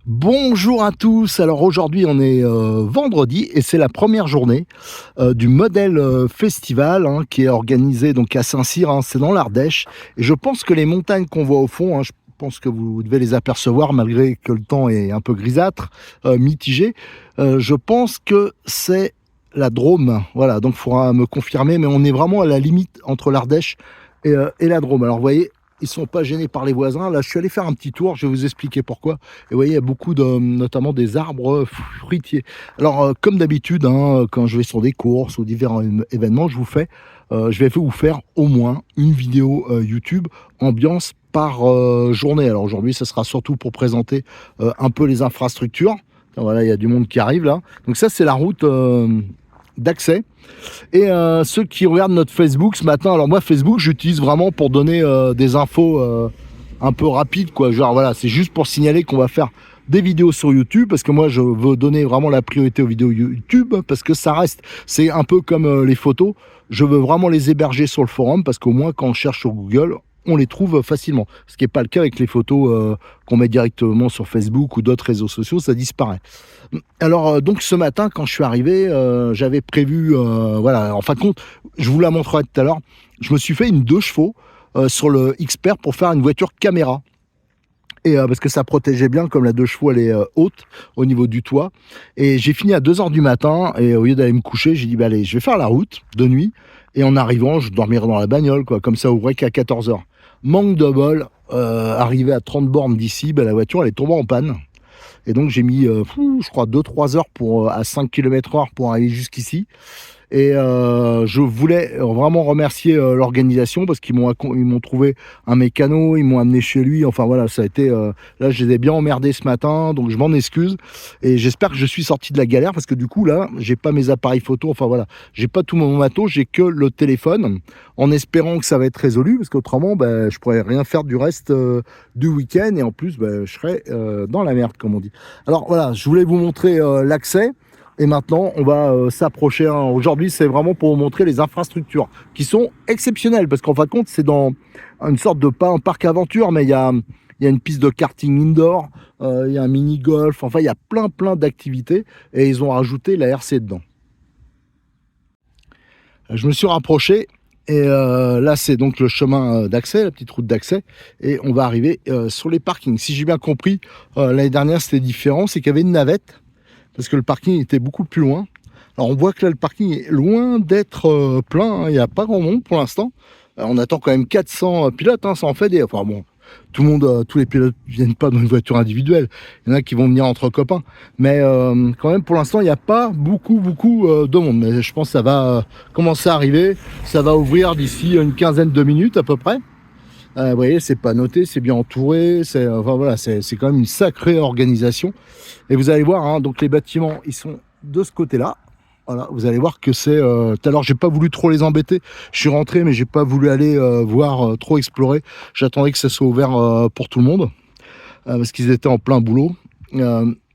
Bonjour à tous. Alors aujourd'hui on est vendredi et c'est la première journée du Model Festival, hein, qui est organisé donc à Saint-Cyr, hein, c'est dans l'Ardèche. Et je pense que les montagnes qu'on voit au fond, hein, je pense que vous devez les apercevoir malgré que le temps est un peu grisâtre, mitigé. Je pense que c'est la Drôme. Voilà, donc il faudra me confirmer, mais on est vraiment à la limite entre l'Ardèche et la Drôme. Alors vous voyez, ils sont pas gênés par les voisins. Là, je suis allé faire un petit tour, je vais vous expliquer pourquoi. Et vous voyez, il y a beaucoup de, notamment des arbres fruitiers. Alors, comme d'habitude, hein, quand je vais sur des courses ou divers événements, je vais vous faire au moins une vidéo YouTube ambiance par journée. Alors aujourd'hui, ce sera surtout pour présenter un peu les infrastructures. Voilà, il y a du monde qui arrive là. Donc ça, c'est la route d'accès. Et ceux qui regardent notre Facebook ce matin, alors moi Facebook j'utilise vraiment pour donner des infos un peu rapides, quoi. Genre voilà, c'est juste pour signaler qu'on va faire des vidéos sur YouTube, parce que moi je veux donner vraiment la priorité aux vidéos YouTube, parce que ça reste, c'est un peu comme les photos, je veux vraiment les héberger sur le forum, parce qu'au moins quand on cherche sur Google, on les trouve facilement. Ce qui n'est pas le cas avec les photos qu'on met directement sur Facebook ou d'autres réseaux sociaux, ça disparaît. Alors, donc ce matin, quand je suis arrivé, j'avais prévu, voilà, en fin de compte, je vous la montrerai tout à l'heure, je me suis fait une 2 chevaux sur le Xpert pour faire une voiture caméra. Et parce que ça protégeait bien, comme la 2 chevaux, elle est haute au niveau du toit. Et j'ai fini à 2 heures du matin, et au lieu d'aller me coucher, j'ai dit, bah allez, je vais faire la route de nuit, et en arrivant, je dormirai dans la bagnole, quoi, comme ça ouvrait qu'à 14 heures. Manque de bol, arrivé à 30 bornes d'ici, bah, la voiture, elle est tombée en panne. Et donc j'ai mis, je crois, 2-3 heures pour, à 5 km/h pour arriver jusqu'ici. Et je voulais vraiment remercier l'organisation, parce ils m'ont trouvé un mécano, ils m'ont amené chez lui. Enfin voilà, ça a été, là je les ai bien emmerdés ce matin, donc je m'en excuse. Et j'espère que je suis sorti de la galère, parce que du coup là, j'ai pas mes appareils photo. Enfin voilà, j'ai pas tout mon matos, j'ai que le téléphone, en espérant que ça va être résolu, parce qu'autrement, ben, je pourrais rien faire du reste du week-end. Et en plus, ben, je serais dans la merde, comme on dit. Alors voilà, je voulais vous montrer l'accès. Et maintenant, on va s'approcher, hein. Aujourd'hui, c'est vraiment pour vous montrer les infrastructures qui sont exceptionnelles. Parce qu'en fin de compte, c'est dans une sorte de, pas un parc aventure, mais il y a une piste de karting indoor, il y a un mini-golf. Enfin, il y a plein d'activités. Et ils ont rajouté la RC dedans. Je me suis rapproché. Et là, c'est donc le chemin d'accès, la petite route d'accès. Et on va arriver sur les parkings. Si j'ai bien compris, l'année dernière, c'était différent. C'est qu'il y avait une navette, parce que le parking était beaucoup plus loin. Alors on voit que là le parking est loin d'être plein, hein. Il n'y a pas grand monde pour l'instant. On attend quand même 400 pilotes, hein, ça en fait des... Enfin bon, tout le monde, tous les pilotes ne viennent pas dans une voiture individuelle. Il y en a qui vont venir entre copains. Mais quand même pour l'instant il n'y a pas beaucoup de monde. Mais je pense que ça va commencer à arriver. Ça va ouvrir d'ici une quinzaine de minutes à peu près. Vous voyez, c'est pas noté, c'est bien entouré. Enfin voilà, c'est quand même une sacrée organisation. Et vous allez voir, hein, donc les bâtiments, ils sont de ce côté-là. Voilà, vous allez voir que c'est... tout à l'heure, j'ai pas voulu trop les embêter. Je suis rentré, mais j'ai pas voulu aller voir, trop explorer. J'attendais que ça soit ouvert pour tout le monde, parce qu'ils étaient en plein boulot.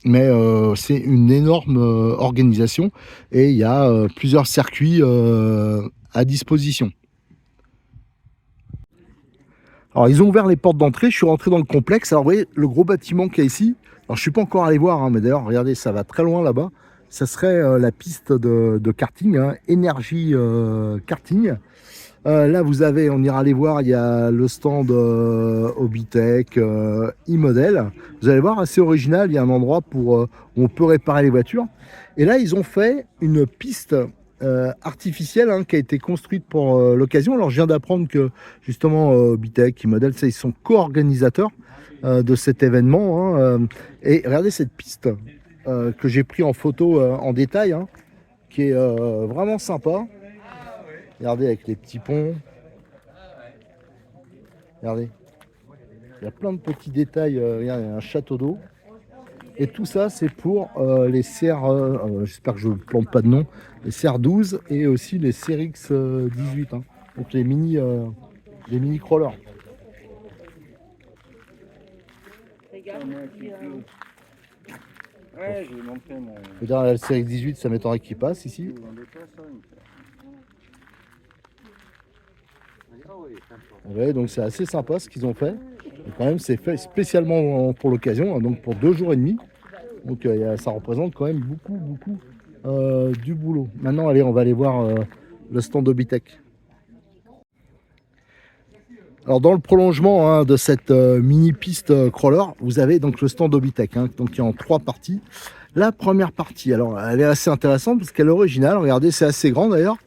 Mais c'est une énorme organisation, et il y a plusieurs circuits à disposition. Alors, ils ont ouvert les portes d'entrée, je suis rentré dans le complexe. Alors, vous voyez, le gros bâtiment qu'il y a ici, alors je suis pas encore allé voir, hein, mais d'ailleurs, regardez, ça va très loin là-bas. Ça serait la piste de karting, hein, Énergie Karting. Là, vous avez, on ira aller voir, il y a le stand Hobbytech, e-model. Vous allez voir, assez original, il y a un endroit pour, où on peut réparer les voitures. Et là, ils ont fait une piste artificielle, hein, qui a été construite pour l'occasion. Alors, je viens d'apprendre que justement, Hobbytech, e-model, ils sont co-organisateurs de cet événement, hein. Et regardez cette piste que j'ai pris en photo en détail, hein, qui est vraiment sympa. Regardez, avec les petits ponts. Regardez, il y a plein de petits détails. Regardez, il y a un château d'eau. Et tout ça, c'est pour les CR, j'espère que je ne plante pas de nom, les CR12 et aussi les CRX 18, hein. Donc les mini crawlers. Ouais, j'ai montré mon. Et derrière le CRX 18, ça m'étonnerait qu'il passe ici. Vous voyez, donc c'est assez sympa ce qu'ils ont fait. Et quand même, c'est fait spécialement pour l'occasion, hein, donc pour 2 jours et demi. Donc ça représente quand même beaucoup du boulot. Maintenant, allez, on va aller voir le stand Obitech. Alors dans le prolongement de cette mini piste crawler, vous avez donc le stand Obitech, donc qui est en 3 parties. La première partie, alors elle est assez intéressante parce qu'elle est originale. Regardez, c'est assez grand d'ailleurs.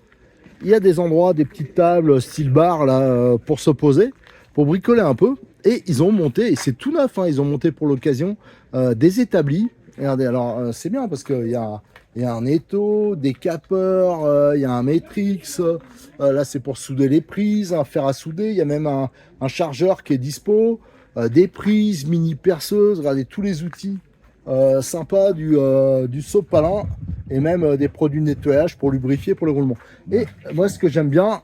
Il y a des endroits, des petites tables style bar là pour se poser, pour bricoler un peu. Et ils ont monté, et c'est tout neuf, ils ont monté pour l'occasion des établis. Regardez, alors c'est bien parce qu'il y a un étau, des capeurs, il y a un Matrix. Là, c'est pour souder les prises, un fer à souder. Il y a même un chargeur qui est dispo, des prises, mini perceuses. Regardez tous les outils sympas du sopalin et même des produits de nettoyage pour lubrifier pour le roulement. Et moi, ce que j'aime bien,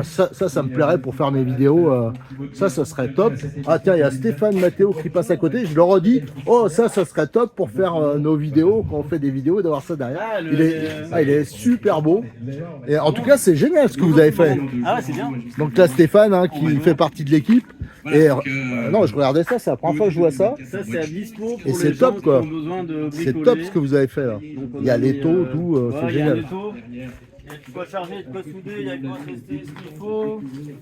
ça me plairait pour faire mes vidéos. Ça serait top. Ah tiens, il y a Stéphane Mathéo qui passe à côté. Je leur redis, oh ça serait top pour faire nos vidéos, quand on fait des vidéos, d'avoir ça derrière. Il est super beau. Et en tout cas, c'est génial ce que vous avez fait. Ah ouais, c'est bien. Donc là, Stéphane, qui fait partie de l'équipe. Et non, je regardais ça, c'est la première fois que je vois ça. Ça, c'est à dispo pour et c'est les top gens quoi. qui ont besoin de C'est bricoler. top ce que vous avez fait là. Il y a l'étau, tout, c'est Il y a un génial. étau. Il y a de quoi charger, de quoi souder, il y a de quoi tester ce qu'il faut.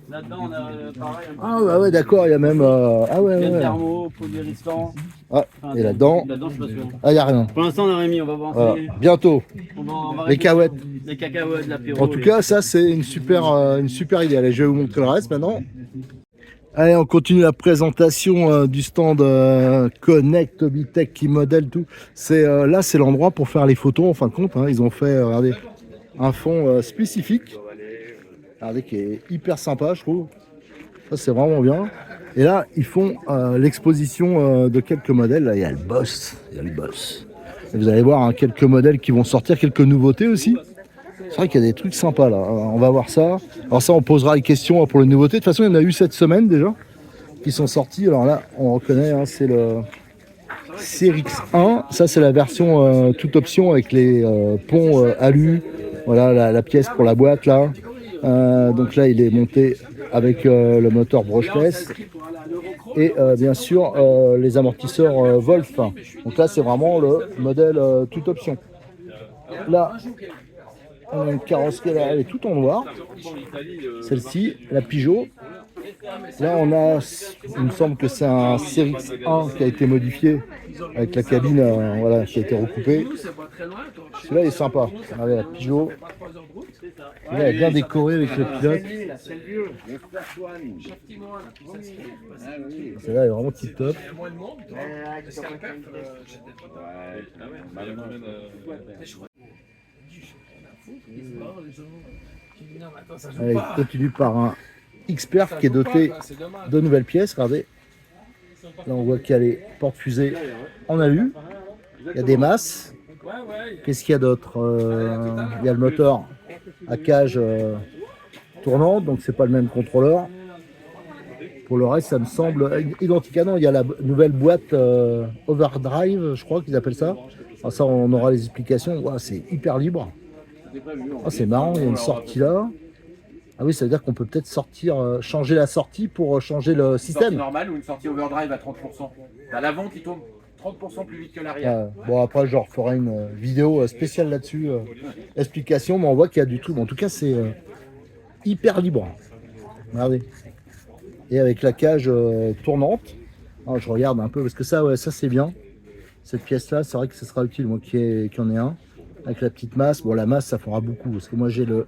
Là-dedans, on a pareil. Ah bah ouais, d'accord, il y a même. Ah ouais, Il y a le ouais. thermo, polyrésistant. Ah, et là-dedans. Là-dedans, je suis pas sûr. Ah, il n'y a rien. Pour l'instant, on a rien mis, on va voir. Voilà. Bientôt. On va Les cacahuètes. Les cacahuètes, l'apéro. En tout cas, ça, c'est une super idée. Allez, je vais vous montrer le reste maintenant. Allez, on continue la présentation du stand Connect Obitech qui modèle tout. Là, c'est l'endroit pour faire les photos en fin de compte. Ils ont fait, regardez, un fond spécifique. Regardez, qui est hyper sympa, je trouve. Ça, c'est vraiment bien. Et là, ils font l'exposition de quelques modèles. Là, il y a le Boss. Et vous allez voir quelques modèles qui vont sortir, quelques nouveautés aussi. C'est vrai qu'il y a des trucs sympas là. On va voir ça. Alors ça, on posera les questions pour les nouveautés. De toute façon, il y en a eu cette semaine déjà qui sont sortis. Alors là, on reconnaît, c'est le Cyrix 1. Ça, c'est la version toute option avec les ponts alu. Voilà la pièce pour la boîte là. Donc là, il est monté avec le moteur brushless et bien sûr les amortisseurs Wolf. Donc là, c'est vraiment le modèle toute option. Là, on a une carrosserie, elle est tout en noir. Celle-ci, la Peugeot. Là, on a, il me semble que c'est un Cyrix 1 qui a été modifié avec la cabine qui a été recoupée. Celui-là est sympa. Regardez la Peugeot. Là, elle est bien décorée avec le pilote. Celle-là est vraiment tip top. Allez, il continue par un Expert qui est doté de nouvelles pièces. Regardez. Là, on voit qu'il y a les portes-fusées en alu. Il y a des masses. Qu'est-ce qu'il y a d'autre? Il y a le moteur à cage tournante, donc c'est pas le même contrôleur. Pour le reste, ça me semble identique. Ah non, il y a la nouvelle boîte Overdrive, je crois qu'ils appellent ça. Alors ça, on aura les explications. Wow, c'est hyper libre. Oh, c'est marrant, il y a une sortie là. Ah oui, ça veut dire qu'on peut peut-être changer la sortie pour changer le système. Une sortie normale ou une sortie overdrive à 30%. À l'avant qui tourne 30% plus vite que l'arrière. Bon, après, je referai une vidéo spéciale là-dessus. Explication, mais on voit qu'il y a du tout. Mais en tout cas, c'est hyper libre. Regardez. Et avec la cage tournante. Alors, je regarde un peu parce que ça, ouais, ça c'est bien. Cette pièce-là, c'est vrai que ce sera utile, moi qui en ai un. Avec la petite masse. Bon, la masse, ça fera beaucoup. Parce que moi, j'ai le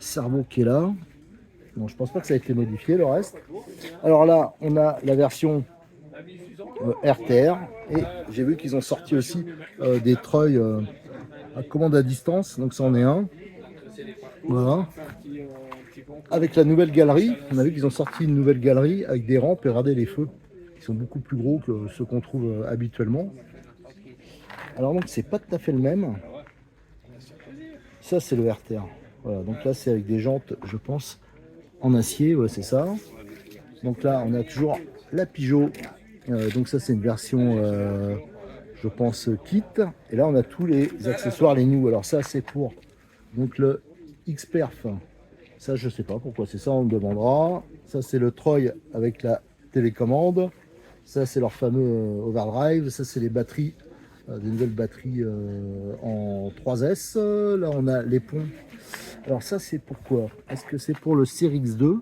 cerveau qui est là. Bon, je pense pas que ça a été modifié, le reste. Alors là, on a la version RTR. Et j'ai vu qu'ils ont sorti aussi des treuils à commande à distance. Donc ça en est un. Voilà. Avec la nouvelle galerie, on a vu qu'ils ont sorti une nouvelle galerie avec des rampes et regardez les feux. Ils sont beaucoup plus gros que ceux qu'on trouve habituellement. Alors donc c'est pas tout à fait le même. Ça c'est le RTR. Voilà, donc là c'est avec des jantes, je pense, en acier, ouais, c'est ça. Donc là on a toujours la Peugeot. Donc ça c'est une version, je pense, kit. Et là on a tous les accessoires, les new. Alors ça c'est pour donc le Xperf Ça, je sais pas pourquoi c'est ça, on me demandera. Ça, c'est le Troy avec la télécommande. Ça, c'est leur fameux overdrive. Ça, c'est les batteries, des nouvelles batteries en 3S. Là, on a les ponts. Alors ça, c'est pourquoi? Est-ce que c'est pour le Series 2?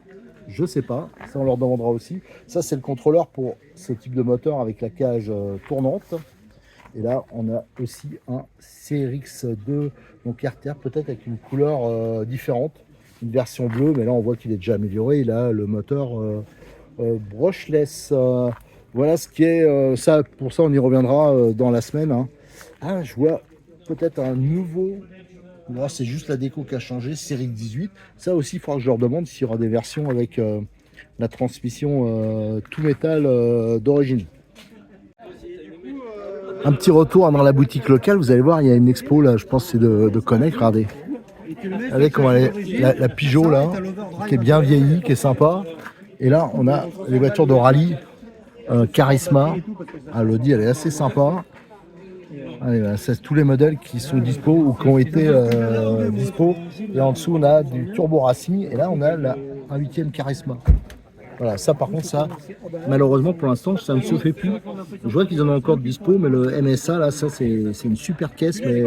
Je sais pas. Ça, on leur demandera aussi. Ça, c'est le contrôleur pour ce type de moteur avec la cage tournante. Et là, on a aussi un CRX2, donc RTR, peut-être avec une couleur différente, une version bleue, mais là on voit qu'il est déjà amélioré. Il a le moteur brushless. Voilà ce qui est ça. Pour ça, on y reviendra dans la semaine. Hein. Ah, je vois peut-être un nouveau. Là, c'est juste la déco qui a changé, série 18. Ça aussi, il faudra que je leur demande s'il y aura des versions avec la transmission tout métal d'origine. Un petit retour dans la boutique locale, vous allez voir, il y a une expo là, je pense que c'est de Connect, regardez. Regardez comment elle est, la Peugeot là, qui est bien vieillie, qui est sympa. Et là, on a les voitures de rallye, Charisma. Ah, l'Audi, elle est assez sympa. Allez, bah, c'est tous les modèles qui sont dispo ou qui ont été dispo. Et en dessous, on a du Turbo Racing. Et là, on a un 8e Charisma. Voilà, ça par contre, ça, malheureusement pour l'instant, ça ne se fait plus. Je vois qu'ils en ont encore de dispo, mais le MSA, là, ça c'est une super caisse, mais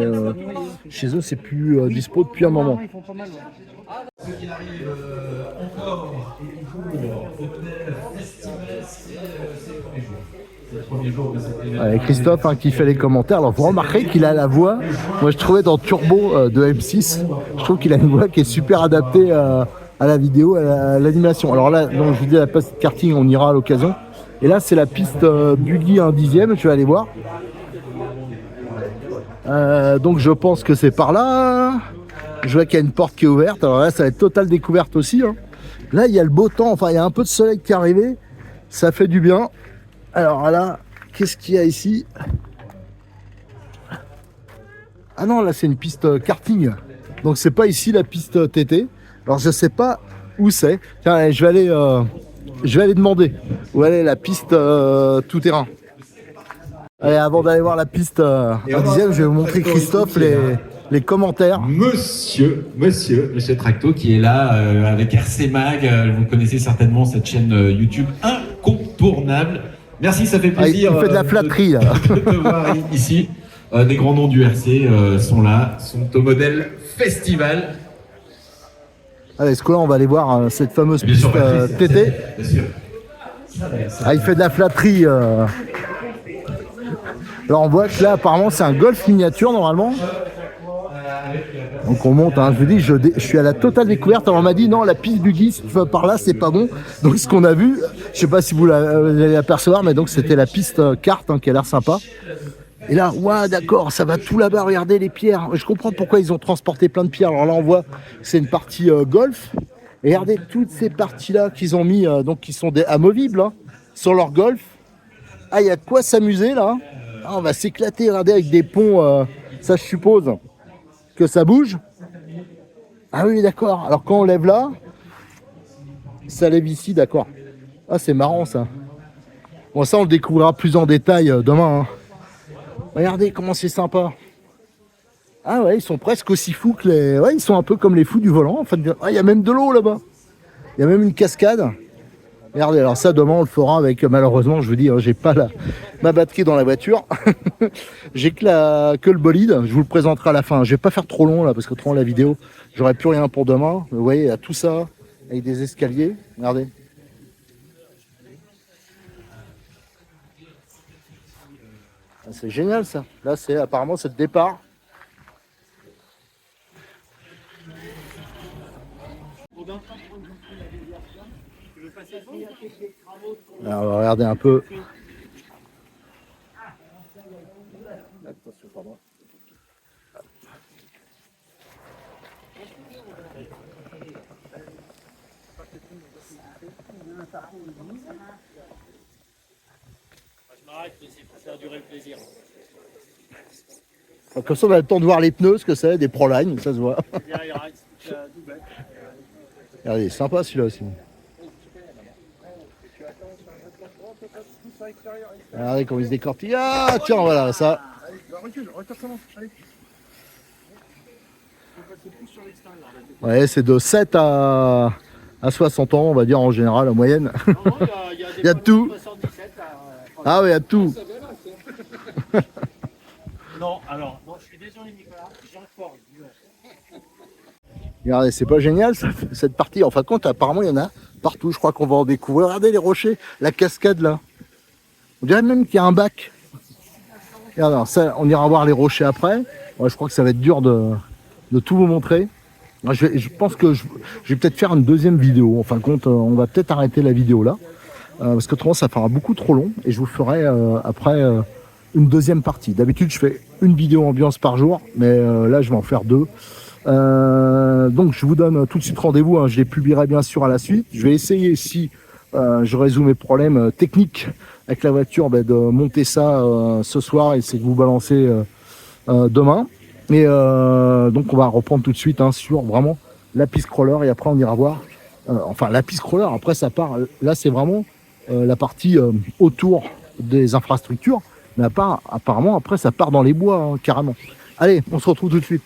chez eux, c'est plus dispo depuis un moment. Allez, Christophe qui fait les commentaires. Alors vous remarquerez qu'il a la voix, moi je trouvais dans Turbo de M6, je trouve qu'il a une voix qui est super adaptée à la vidéo, à l'animation. Alors là, donc, je vous dis la piste karting, on ira à l'occasion. Et là, c'est la piste buggy 1/10, je vais aller voir. Donc je pense que c'est par là. Je vois qu'il y a une porte qui est ouverte. Alors là, ça va être totale découverte aussi. Hein. Là, il y a le beau temps, enfin, il y a un peu de soleil qui est arrivé. Ça fait du bien. Alors là, qu'est-ce qu'il y a ici? Ah non, là, c'est une piste karting. Donc c'est pas ici la piste TT. Alors je sais pas où c'est. Tiens, je vais aller demander où elle est la piste tout terrain. Allez, avant d'aller voir la piste en 10e, je vais vous montrer Christophe les commentaires. Monsieur Tracto qui est là avec RC Mag. Vous connaissez certainement cette chaîne YouTube incontournable. Merci, ça fait plaisir. Il fait de la flatterie là. De te voir ici. Des grands noms du RC sont là, sont au modèle festival. Allez, ce coup-là, on va aller voir cette fameuse piste TT. Bien sûr. Ah, il fait de la flatterie. Alors, on voit que là, apparemment, c'est un Golf miniature, normalement. Donc, on monte. Hein. Je vous dis, je suis à la totale découverte. Alors, on m'a dit, non, la piste buggy, si tu vas par là, c'est pas bon. Donc, ce qu'on a vu, je sais pas si vous allez apercevoir, mais donc, c'était la piste kart qui a l'air sympa. Et là, ouais, d'accord, ça va tout là-bas, regardez les pierres. Je comprends pourquoi ils ont transporté plein de pierres. Alors là, on voit que c'est une partie golf. Et regardez toutes ces parties-là qu'ils ont mis, donc qui sont amovibles hein, sur leur golf. Ah, il y a de quoi s'amuser là. Ah, on va s'éclater, regardez, avec des ponts. Ça, je suppose que ça bouge. Ah oui, d'accord. Alors quand on lève là, ça lève ici, d'accord. Ah, c'est marrant ça. Bon, ça, on le découvrira plus en détail demain. Hein. Regardez comment c'est sympa. Ah ouais, ils sont presque aussi fous que les... Ouais, ils sont un peu comme les fous du volant. En fait. Ah, il y a même de l'eau là-bas. Il y a même une cascade. Regardez, alors ça, demain, on le fera avec... Malheureusement, je vous dis, hein, j'ai pas ma batterie dans la voiture. J'ai que le bolide. Je vous le présenterai à la fin. Je vais pas faire trop long là, parce que trop long la vidéo, j'aurai plus rien pour demain. Mais vous voyez, il y a tout ça, avec des escaliers. Regardez. C'est génial ça. Là, apparemment c'est le départ. Alors, on va regarder un peu. Attention, pardon. Je m'arrête, mais c'est pour faire durer le plaisir. Comme ça, on a le temps de voir les pneus, ce que c'est, des Proline, ça se voit. Regardez, sympa celui-là aussi. Regardez comment il se décortique. Ah, tiens, voilà, ça. Ouais, c'est de 7 à 60 ans, on va dire en général, en moyenne. Il y a de tout. Ah oui, il y a de tout. Non, alors, non, je suis désolé Nicolas, j'informe. Regardez, c'est pas génial cette partie. En fin de compte, apparemment, il y en a partout. Je crois qu'on va en découvrir. Regardez les rochers, la cascade là. On dirait même qu'il y a un bac. Regardez, ça, on ira voir les rochers après. Ouais, je crois que ça va être dur de tout vous montrer. Je pense que je vais peut-être faire une deuxième vidéo. En fin de compte, on va peut-être arrêter la vidéo là. Parce qu'autrement, ça fera beaucoup trop long. Et je vous ferai après une deuxième partie. D'habitude, je fais une vidéo ambiance par jour. Mais là, je vais en faire 2. Donc je vous donne tout de suite rendez-vous, hein. Je les publierai bien sûr à la suite. Je vais essayer, si je résous mes problèmes techniques avec la voiture, de monter ça ce soir et essayer de vous balancer demain. Et donc on va reprendre tout de suite, hein, sur vraiment la piste crawler, et après on ira voir enfin la piste crawler. Après ça part, là c'est vraiment la partie autour des infrastructures, mais apparemment après ça part dans les bois, hein, carrément. Allez, on se retrouve tout de suite.